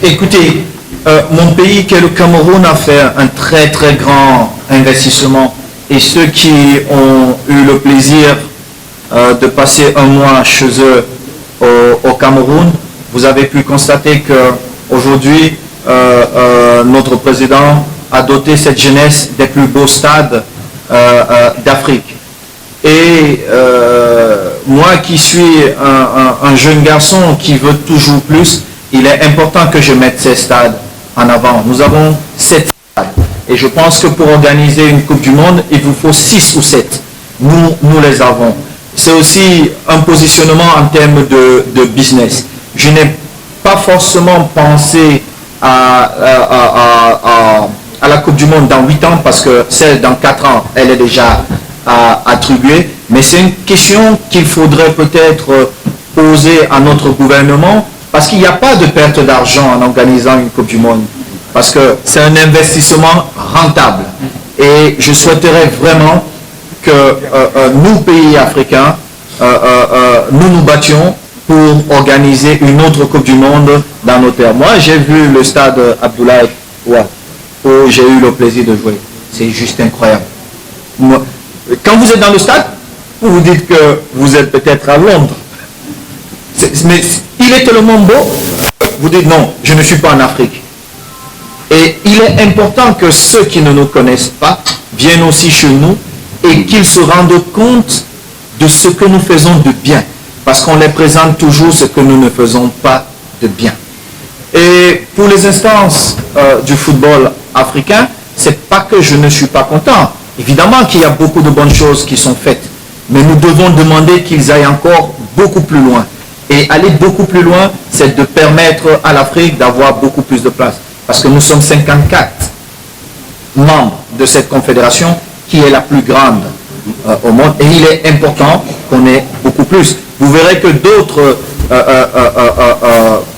Écoutez, mon pays, qui est le Cameroun, a fait un très très grand investissement. Et ceux qui ont eu le plaisir de passer un mois chez eux au Cameroun, vous avez pu constater qu'aujourd'hui, notre président a doté cette jeunesse des plus beaux stades d'Afrique. Et moi qui suis un jeune garçon qui veut toujours plus, il est important que je mette ces stades en avant. Nous avons 7 stades. Et je pense que pour organiser une Coupe du Monde, il vous faut 6 ou 7. Nous les avons. C'est aussi un positionnement en termes de business. Je n'ai pas forcément pensé à la Coupe du Monde dans 8 ans, parce que celle dans 4 ans, elle est déjà attribuée. Mais c'est une question qu'il faudrait peut-être poser à notre gouvernement, parce qu'il n'y a pas de perte d'argent en organisant une Coupe du Monde. Parce que c'est un investissement rentable. Et je souhaiterais vraiment que nous, pays africains, nous battions pour organiser une autre Coupe du Monde dans nos terres. Moi, j'ai vu le stade Abdoulaye Wade, où j'ai eu le plaisir de jouer. C'est juste incroyable. Quand vous êtes dans le stade, vous vous dites que vous êtes peut-être à Londres. Mais il est tellement beau, vous dites non, je ne suis pas en Afrique. Et il est important que ceux qui ne nous connaissent pas viennent aussi chez nous et qu'ils se rendent compte de ce que nous faisons de bien. Parce qu'on les présente toujours ce que nous ne faisons pas de bien. Et pour les instances du football africain, c'est pas que je ne suis pas content. Évidemment qu'il y a beaucoup de bonnes choses qui sont faites. Mais nous devons demander qu'ils aillent encore beaucoup plus loin. Et aller beaucoup plus loin, c'est de permettre à l'Afrique d'avoir beaucoup plus de place. Parce que nous sommes 54 membres de cette confédération qui est la plus grande au monde. Et il est important qu'on ait beaucoup plus. Vous verrez que d'autres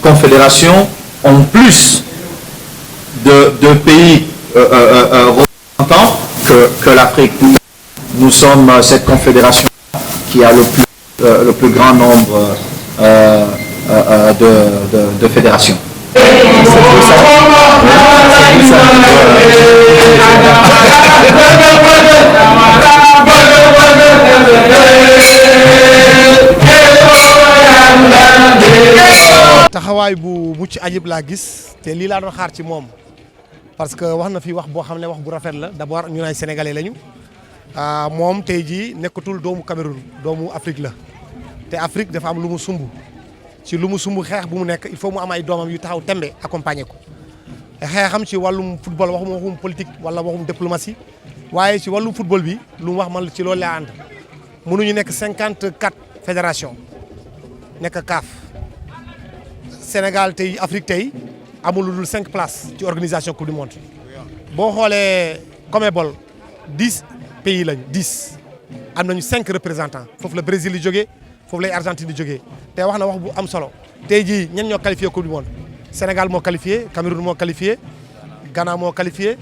confédérations ont plus de pays représentants que l'Afrique. Nous sommes cette confédération qui a le plus grand nombre de fédérations. taxawaay bu mucc ayib laa gis te lii laa doon xaar ci moom parce que wax na fi wax boo xam ne wax bu rafet la d'abord ñun ay sénégalais lañu moom tey jii nekkatul doomu Cameroun doomu Afrique la te Afrique dafa am lu mu sumb ci lu mu sumb xeex bu mu nekk il faut mu am ay doomam yu taxaw tembe accompagner ko xeexam ci wàllum football waxum politique wala waxum diplomatie waaye ci wàllum football bi lu mu wax man ci loolu laa ànd mënuñu nekk 54 fédération nekk CAF Sénégal tey Afrique tey amul lu dul 5 places ci organisation coupe du monde boo xoolee CONMEBOL 10 pays lañu 10 am nañu 5 représentants foofu la Brésil di jógee foofu lay Argentine di jógee te wax na wax bu am solo tey jii ñen ñoo qualifié coupe du monde Sénégal moo qualifié Cameroun moo qualifié Ghana moo qualifié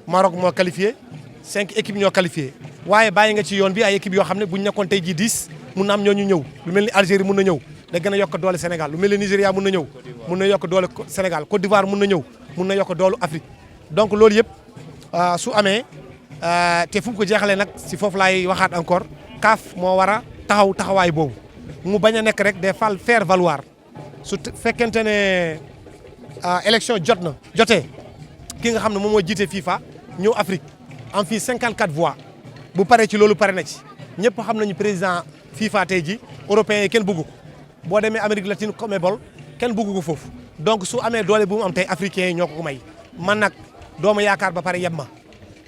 Maroc moo qualifié 5 équipes ñoo qualifié waaye bàyyi nga ci yoon bi ay équipes yoo xam ne bu ñu nekkoon tey jii 10 mun na am ñooñu ñëw lu mel ni Algérie mun na ñëw da gën a yokk doole Sénégal lu mel ni Nigéria mun na ñëw mun na yokk doole Sénégal Côte d'Ivoire mun na ñëw mun na yokk doole Afrique donc loolu yëpp su amee te fu mu ko jeexalee nag si foofu laay waxaat encore CAF moo war a taxawaay boobu mu bañ a nekk rek des fall faire valoir su fekkente ne élection jotee ki nga xam ne moom moo jiite FIFA ñëw Afrique am fii 54 voix bu paree ci loolu pare na ci ñëpp xam nañu président FIFA tey ji européens yi kenn bëggu ko boo demee Amérique latine CONMEBOL kenn bëggu ko foofu donc su amee doole bu mu am tey africains yi ñoo ko may man nag dooma yaakaar ba pare yem ma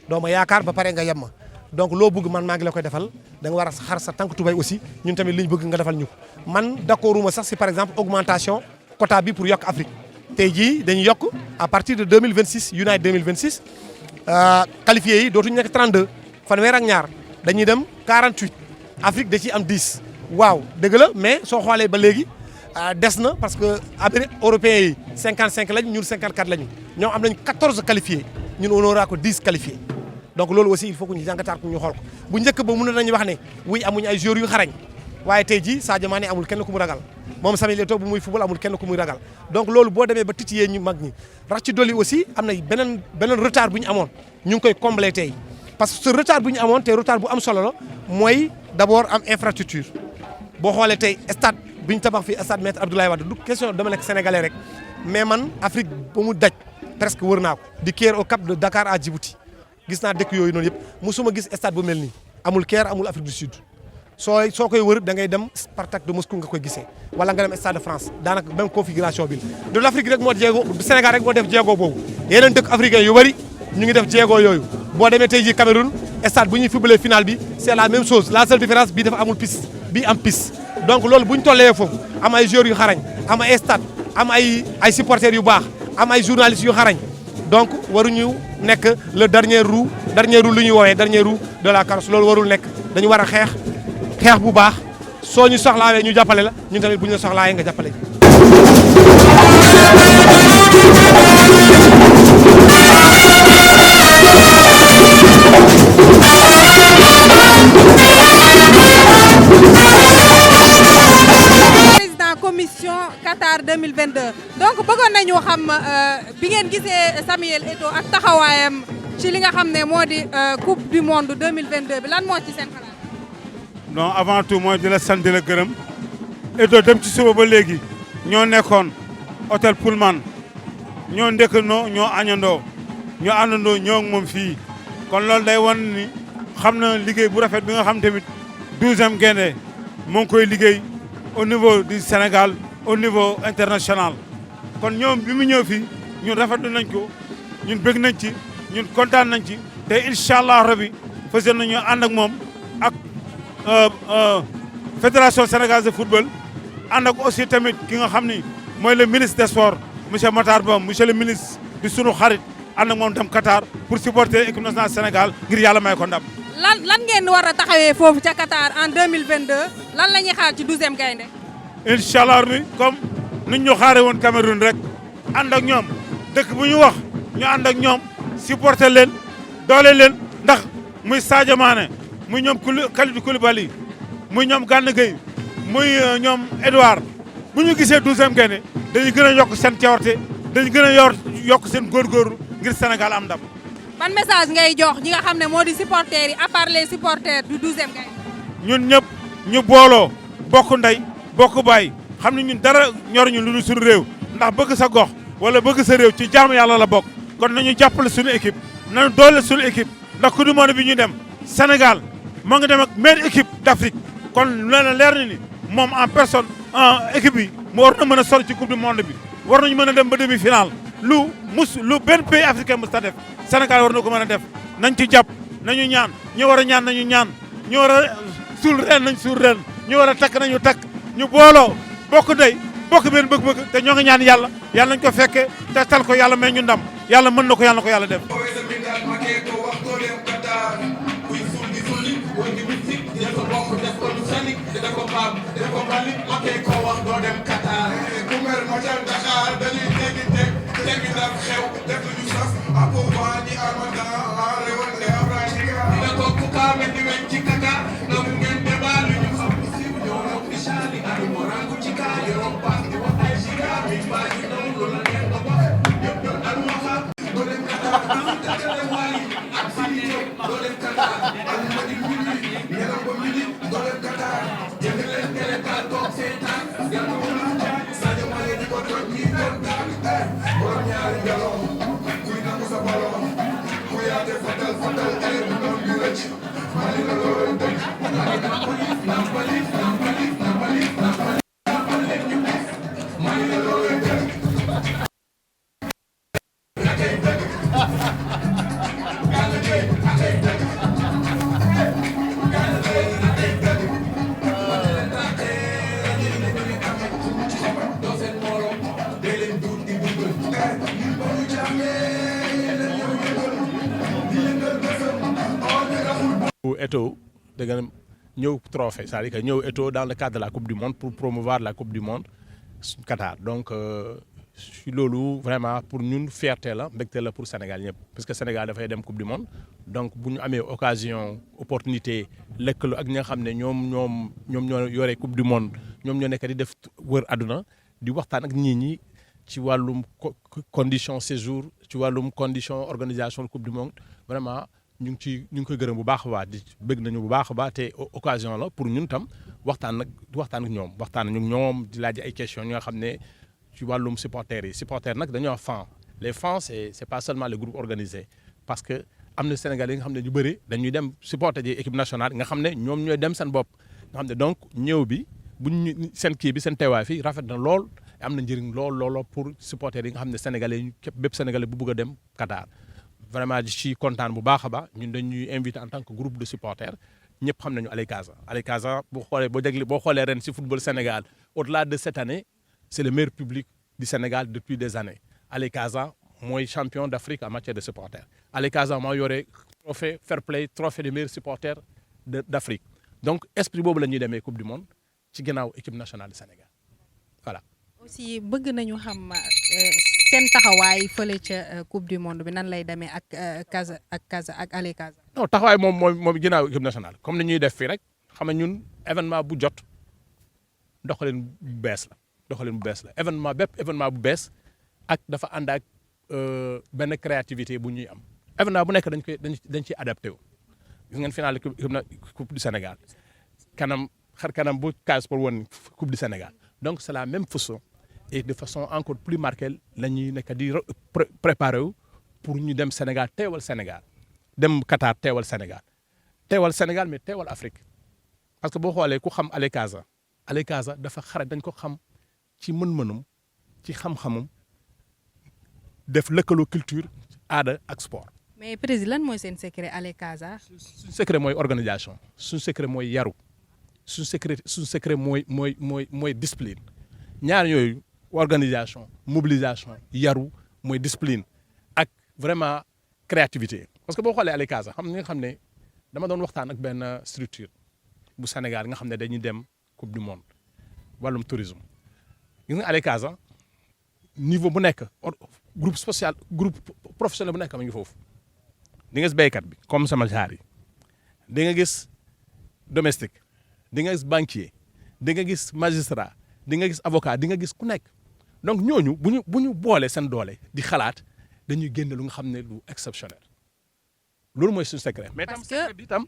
dooma yaakaar ba pare nga yem ma donc loo bëgg man maa ngi la koy defal da nga war a xar sa tànk tubay aussi ñun tamit li ñu bëgg nga defal ñu ko man d'accorduma sax si par exemple augmentation quota bi pour yokk Afrique tey jii dañuy yokk à partir de 2026 United 2026 qualifiés yi dootuñu nekk 32 fanweer ak ñaar dañuy dem 48 Afrique da ciy am 10 waaw dëgg la mais soo xoolee ba léegi des na parce que Amérique européens yi 55 lañ ñun 54 lañu ñoom am nañ 14 qualifiés ñun on aura ko 10 qualifiés donc loolu aussi il faut que ñu jàngataat ko ñu xool ko bu njëkk ba mën nañu wax ne wuy amuñu ay joueurs yu xarañ waaye tey jii Sadio Mané amul kenn ku mu ragal moom Samuel Eto'o bu muy football amul kenn ku muy ragal donc loolu boo demee ba titiyee ñu mag ñi rax ci dolli aussi am na beneen retard bu ñu amoon ñu ngi koy combler tey parce que ce retard bu ñu amoon te retard bu am solo la mooy d'abord am infrastructure boo xoolee tey stade bi ñu tabax fii stade Maître Abdoulaye Wade du question dama nekk sénégalais rek mais man Afrique ba mu daj presque wër naa ko di Caire au Cap de Dakar à Djibouti gis naa dëkk yooyu noonu yëpp musuma gis stade bu mel nii amul Caire amul Afrique du Sud soo koy wër da ngay dem Spartak de Moscou nga koy gisee wala nga dem Stade de France daanaka même configuration bi de l'Afrique rek moo jéego Sénégal rek moo def jéego boobu yeneen dëkk africain yu bëri ñu ngi def jéego yooyu boo demee tey jii Cameroun stade bu ñuy footballé final bi c'est la même chose la seule différence bii dafa amul piste bii am piste donc loolu bu ñu tollee foofu am ay joueurs yu xarañ am ay stade am ay supporters yu baax am ay journalistes yu xarañ donc waruñu nekk le dernier roue lu ñuy woowee dernier roue de la carrosse loolu warul nekk dañu war a xeex bu baax soo ñu soxlaawee ñu jàppale la ñun tamit bu ñu la soxlaawee nga jàppale. président commission Qatar 2022 donc bëggoon nañu xam bi ngeen gisee Samuel Eto'o ak taxawaayam ci li nga xam ne moo di coupe du monde 2022 bi lan moo ci seen xalaat. non avant tout mooy di la sant di la gërëm Eto'o dem ci suba ba léegi ñoo nekkoon hôtel Pullman ñoo ndëkkandoo ñoo añandoo ñoo àndandoo ñoo ak moom fii kon loolu day wan ni xam na liggéey bu rafet bi nga xam tamit 12e Gaïndé moo ngi koy liggéey au niveau du Sénégal au niveau international kon ñoom bi mu ñëw fii ñun rafetlu nañ ko ñun bëgg nañ ci ñun kontaan nañ ci te incha allah rabi fas yéene nañu ànd ak moom ak fédération sénégalaise de football ànd ak aussi tamit ki nga xam ni mooy le ministre des sports monsieur Matar Ba monsieur le ministre di sunu xarit ànd ak moom dem Qatar pour supporter équipe nationale Sénégal ngir yàlla may ko ndam. lan ngeen war a taxawee foofu ca Qatar en 2022 lan la ñuy xaar ci 12e Gaïndé. incha allah rabi comme ni ñu xaaree woon Cameroun rek ànd ak ñoom dëkk bu ñu wax ñu ànd ak ñoom supporter leen doole leen ndax muy Sadio Mané. muy ñoom Kalidou Koulibaly muy ñoom Gana Gueye muy ñoom Edouard bu ñu gisee 12e Gaïndé dañuy gën a yokk seen cawarte dañuy gën a yokk seen góorgóorlu ngir Sénégal am ndam. ban message ngay jox ñi nga xam ne moo di supporters yi à part les supporters du 12e Gaïndé. ñun ñëpp ñu booloo bokk ndey bokk baay xam ne ñun dara ñoruñu lu dul suñu réew ndax bëgg sa gox wala bëgg sa réew ci jaamu yàlla la bokk kon nañu jàppale suñu équipe nañu doole suñu équipe ndax coupe du monde bi ñu dem Sénégal. moo ngi dem ak meilleure équipe d'Afrique kon leer na ni moom en personne équipe bi mu war na mën a sori ci coupe du monde bi war nañu mën a dem ba demi-finale lu benn pays africain mus ta def Sénégal war na ko mën a def nañ ci jàpp nañu ñaan ñu war a ñaan nañu ñaan ñu war a suul ren nañ suul ren ñu war a takk nañu takk ñu booloo bokk ndey bokk benn bëgg-bëgg te ñoo ngi ñaan yàlla nañ ko fekke te tal ko yàlla may ñu ndam yàlla mën na ko yàlla def. Eto'o da nga ñëw trophée c'est-à-dire que ñëw Eto'o dans le cadre de la coupe du monde pour promouvoir la coupe du monde Qatar donc si loolu vraiment pour ñun fierté la mbégte la pour Sénégal ñëpp parce que Sénégal dafay dem coupe du monde donc bu ñu amee occasion opportunité lëkkaloo ak ñi nga xam ne ñoom ñoo yore coupe du monde ñoom ñoo nekk di def wër àdduna di waxtaan ak nit ñi ci wàllum condition séjour ci wàllum condition organisation coupe du monde vraiment ñu ngi koy gërëm bu baax a baax di bëgg nañu bu baax a baax te occasion la pour ñun tam waxtaan ak ñoom di laaj ay questions ñi nga xam ne ci wàllum supporters nag dañoo fan les fans c'est pas seulement le groupe organisé parce que am na Sénégalais yi nga xam ne ñu bëri dañuy dem supporter ji équipe nationale nga xam ne ñoom ñooy dem seen bopp nga xam ne donc ñëw bi buñ seen kii bi seen teewaay fii rafet na lool am na njëriñ lool pour supporters yi nga xam ne Sénégalais yi képp bépp Sénégalais bu bëgg a dem Qatar vraiment di ci kontaan bu baax a baax ñun dañuy invité en tant que groupe de supporters ñëpp xam nañu Allez Casa boo xoolee ren si football Sénégal au-delà de cette année c'est le meilleur public du Sénégal depuis des années Allez Casa mooy champion d'Afrique en matière de supporters Allez Casa moo yore trophée fair play trophée des meilleurs supporters d'Afrique donc esprit boobu la ñuy demee coupe du monde ci ginnaaw équipe nationale du Sénégal voilà. aussi bëgg nañu xam seen taxawaay fële ca coupe du monde bi nan lay demee ak Allez Casa. non taxawaay moom ginnaaw équipe nationale comme ni ñuy def fii rek xam nga ñun événement bu jot doxalin bu bees la événement bu bees ak dafa ànd ak benn créativité bu ñuy am événement bu nekk dañ ciy adapté wu gis ngeen final coupe du Sénégal xar kanam bu kaas pour woon coupe du Sénégal donc c'est la même façon et de façon encore plus marquée la ñuy nekk di préparer wu pour ñu dem Sénégal teewal Sénégal dem Qatar teewal Sénégal mais teewal Afrique parce que boo xoolee ku xam Allez Casa dafa xare dañ ko xam ci mën-mënum ci xam-xamum def lëkkaloo culture aada ak sport. mais président lan mooy seen secret Allez Casa. suñu secret mooy organisation suñu secret mooy yaru suñu secret mooy discipline ñaar yooyu organisation mobilisation yaru mooy discipline ak vraiment créativité parce que boo xoolee Allez Casa nga xam ne dama doon waxtaan ak benn structure bu Sénégal nga xam ne dañuy dem coupe du monde wàllum tourisme gis nga Allez Casa niveau bu nekk groupe professionnel bu nekk ma ngi foofu di nga gis béykat bi comme sama genre yi di nga gis domestique di nga gis banquier di nga gis magistrat di nga gis avocat di nga gis ku nekk donc ñooñu bu ñu boolee seen doole di xalaat dañuy génne lu nga xam ne lu exceptionnel loolu mooy suñu secret. mais tam secret bi tam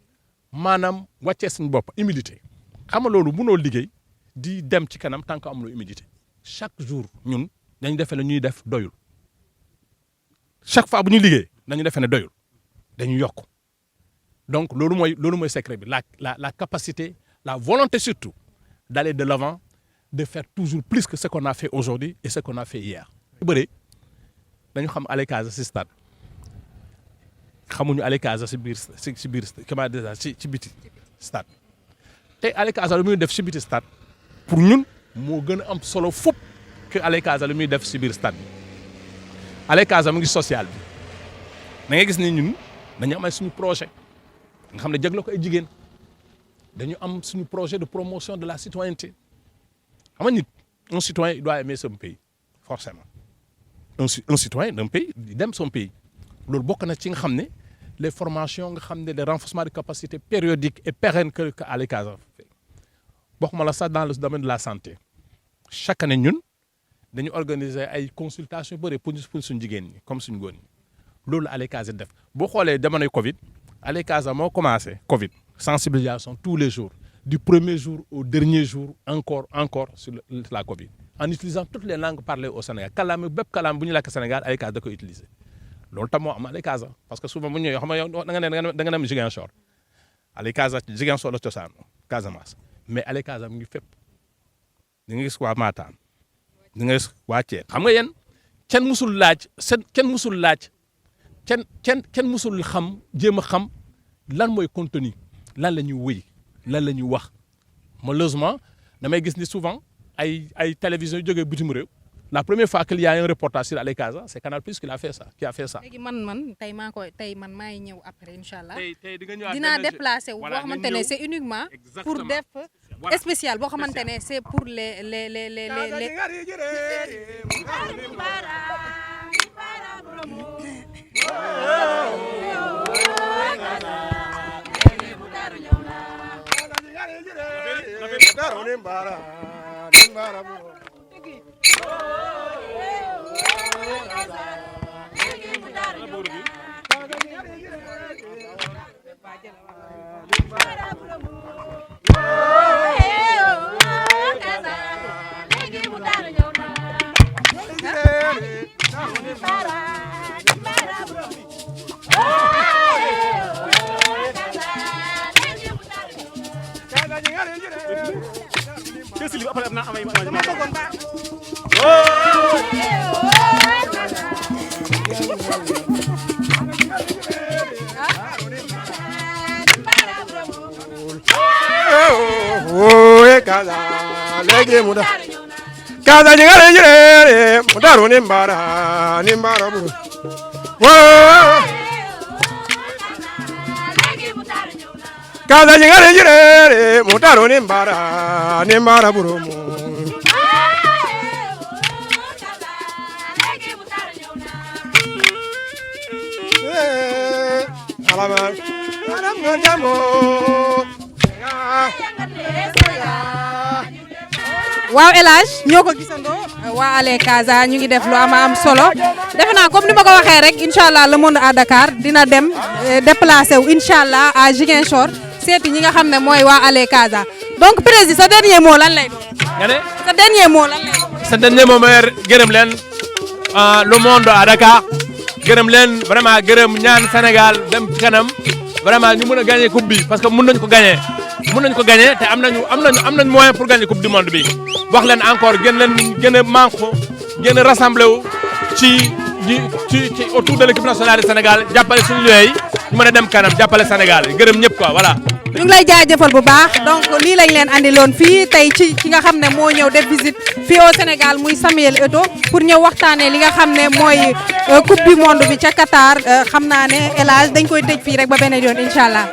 maanaam wàccee suñu bopp humilité xam nga loolu mënoo liggéey di dem ci kanam tant que amuloo humilité chaque jour ñun dañu defee ne ñuy def doyul chaque fois bu ñuy liggéey dañu defee ne doyul dañuy yokk donc loolu mooy secret bi la capacité la volonté surtout d'aller de l'avant de faire toujours plus que ce qu'on a fait aujourd'hui et ce qu'on a fait hier. bu bëree dañu xam Allez Casa ci stade xamuñu Allez Casa ci biir comment déjà ci biti stade te Allez Casa lu muy def ci biti stade pour ñun moo gën a am solo fop que Allez Casa lu muy def ci biir stade bi Allez Casa mu ngi social bi da ngay gis ni ñun dañu am ay suñu projet nga xam ne jagleel ko ay jigéen dañu am suñu projet de promotion de la citoyenneté xam nga nit un citoyen il doit aimer son pays forcément un citoyen d'un pays il aime son pays loolu bokk na ci nga xam ne les formations nga xam ne les renforcements de capacité périodiques et pérennes que Allez Casa fait bokkuma la sax dans le domaine de la santé chaque année ñun dañu organiser ay consultations yu bëri pour suñu jigéen ñi comme suñu góor ñi loolu Allez Casa def boo xoolee jamonoy Covid Allez Casa moo commencé Covid sensibilisation tous les jours du premier jour au dernier jour encore sur la Covid en utilisant toutes les langues parlées au Sénégal kàllaama bépp kàllaama bu ñu làkk Sénégal Allez Casa da koy utiliser loolu tam moo am Allez Casa parce que souvent bu ñu ñëwee xam nga yow da nga dem Ziguinchor Allez Casa Ziguinchor la cosaan Casamance mais Allez Casa mu ngi fépp di nga gis waa Matam di nga gis waa Thiès xam nga yéen kenn musul laaj kenn musul xam jéem a xam lan mooy contenu lan la ñuy wëy lan la ñuy wax malheureusement damay gis ni souvent ay télévision yu jógee bitim réew la première fois qu'il y a un reportage sur Allez Casa c'est Canal Plus qui a fait ça léegi man tey man maay ñëw après incha allah tey di nga ñëwaat dinaa déplacé wu boo xamante ne c'est uniquement pour def spécial boo xamante ne c'est pour les Kaza nyingare jire mutaru nimbara buru. Kaza nyingare jire mutaru nimbara buru. waaw El Hadj ñoo ko gisandoo waa Allez Casa ñu ngi def lu am solo defe naa comme ni ma ko waxee rek incha allah le monde à Dakar dina dem déplacé wu incha allah à Ziguinchor seeti ñi nga xam ne mooy waa Allez Casa donc président sa dernier mot lan lay doon. nga ne sa dernier mot lan lay doon. sa dernier mot mooy gërëm leen le monde à Dakar gërëm leen vraiment gërëm ñaan Sénégal dem ci kanam vraiment ñu mën a gagné coupe bi parce que mën nañu ko gagné. mën nañu ko gagné te am nañu moyen pour gagner coupe du monde bi wax leen encore gën a manko gën a rassemblé wu ci autour de l'équipe nationale du Sénégal jàppale suñu yooyu ñu mën a dem kanam jàppale Sénégal gërëm ñëpp quoi voilà. ñu ngi lay jaajëfal bu baax donc lii lañ leen andiloon fii tey ci ki nga xam ne moo ñëw def visite fii au Sénégal muy Samuel Eto'o pour ñëw waxtaanee li nga xam ne mooy coupe du monde bi ca Qatar xam naa ne El Hadj dañ koy tëj fii rek ba beneen yoon incha allah.